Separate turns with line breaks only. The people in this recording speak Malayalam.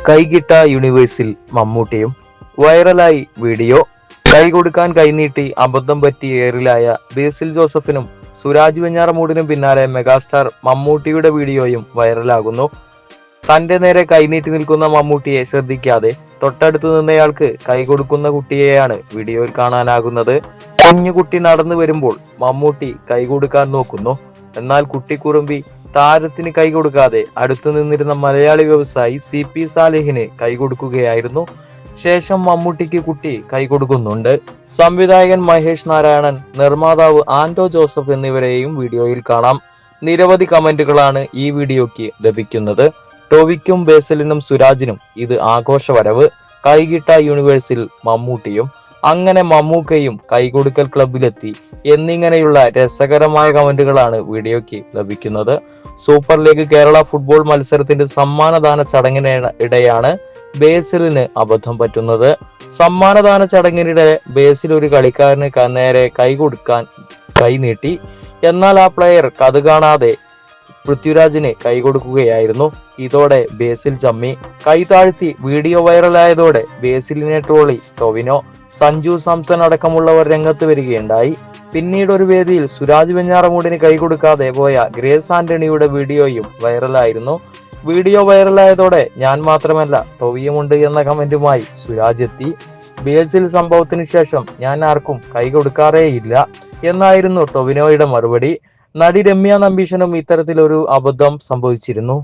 കൈകിട്ട യൂണിവേഴ്സിൽ മമ്മൂട്ടിയും വൈറലായി വീഡിയോ. കൈ കൊടുക്കാൻ കൈനീട്ടി അബദ്ധം പറ്റി എയറിലായ ബേസിൽ ജോസഫിനും സുരാജ് വെഞ്ഞാറമൂടിനും പിന്നാലെ മെഗാസ്റ്റാർ മമ്മൂട്ടിയുടെ വീഡിയോയും വൈറലാകുന്നു. തന്റെ നേരെ കൈനീട്ടി നിൽക്കുന്ന മമ്മൂട്ടിയെ ശ്രദ്ധിക്കാതെ തൊട്ടടുത്തു നിന്നയാൾക്ക് കൈ കൊടുക്കുന്ന കുട്ടിയെയാണ് വീഡിയോയിൽ കാണാനാകുന്നത്. കുഞ്ഞുകുട്ടി നടന്നു വരുമ്പോൾ മമ്മൂട്ടി കൈ കൊടുക്കാൻ നോക്കുന്നു. എന്നാൽ കുട്ടി കുറുമ്പി താരത്തിന് കൈ കൊടുക്കാതെ അടുത്തു നിന്നിരുന്ന മലയാളി വ്യവസായി CP സാലിഹിന് കൈ കൊടുക്കുകയായിരുന്നു. ശേഷം മമ്മൂട്ടിക്ക് കുട്ടി കൈ കൊടുക്കുന്നുണ്ട്. സംവിധായകൻ മഹേഷ് നാരായണൻ, നിർമ്മാതാവ് ആന്റോ ജോസഫ് എന്നിവരെയും വീഡിയോയിൽ കാണാം. നിരവധി കമന്റുകളാണ് ഈ വീഡിയോയ്ക്ക് ലഭിക്കുന്നത്. ടോവിക്കും ബേസിലിനും സുരാജിനും ഇത് ആഘോഷവരവ്. കൈകിട്ട യൂണിവേഴ്സിൽ മമ്മൂട്ടിയും അങ്ങനെ മമ്മൂക്കയും കൈകൊടുക്കൽ ക്ലബിലെത്തി എന്നിങ്ങനെയുള്ള രസകരമായ കമന്റുകളാണ് വീഡിയോയ്ക്ക് ലഭിക്കുന്നത്. സൂപ്പർ ലീഗ് കേരള ഫുട്ബോൾ മത്സരത്തിന്റെ സമ്മാനദാന ചടങ്ങിനിടെയാണ് ബേസിലിന് അബദ്ധം പറ്റുന്നത്. സമ്മാനദാന ചടങ്ങിനിടെ ബേസിൽ ഒരു കളിക്കാരന് നേരെ കൈ കൊടുക്കാൻ കൈനീട്ടി. എന്നാൽ ആ പ്ലെയർ കത് കാണാതെ പൃഥ്വിരാജിന് കൈ കൊടുക്കുകയായിരുന്നു. ഇതോടെ ബേസിൽ ചമ്മി. കൈ താഴ്ത്തി വീഡിയോ വൈറലായതോടെ ബേസിലിനെ ട്രോളി ടൊവിനോ, സഞ്ജു സാംസൺ അടക്കമുള്ളവർ രംഗത്ത് വരികയുണ്ടായി. പിന്നീട് ഒരു വേദിയിൽ സുരാജ് വെഞ്ഞാറമൂടിന് കൈ കൊടുക്കാതെ പോയ ഗ്രേസ് ആന്റണിയുടെ വീഡിയോയും വൈറലായിരുന്നു. വീഡിയോ വൈറലായതോടെ ഞാൻ മാത്രമല്ല ടൊവിയുമുണ്ട് എന്ന കമന്റുമായി സുരാജ് എത്തി. ബേസിൽ സംഭവത്തിന് ശേഷം ഞാൻ ആർക്കും കൈ കൊടുക്കാറേയില്ല എന്നായിരുന്നു ടൊവിനോയുടെ മറുപടി. നടി രമ്യ നമ്പീശനും ഇത്തരത്തിലൊരു അബദ്ധം സംഭവിച്ചിരുന്നു.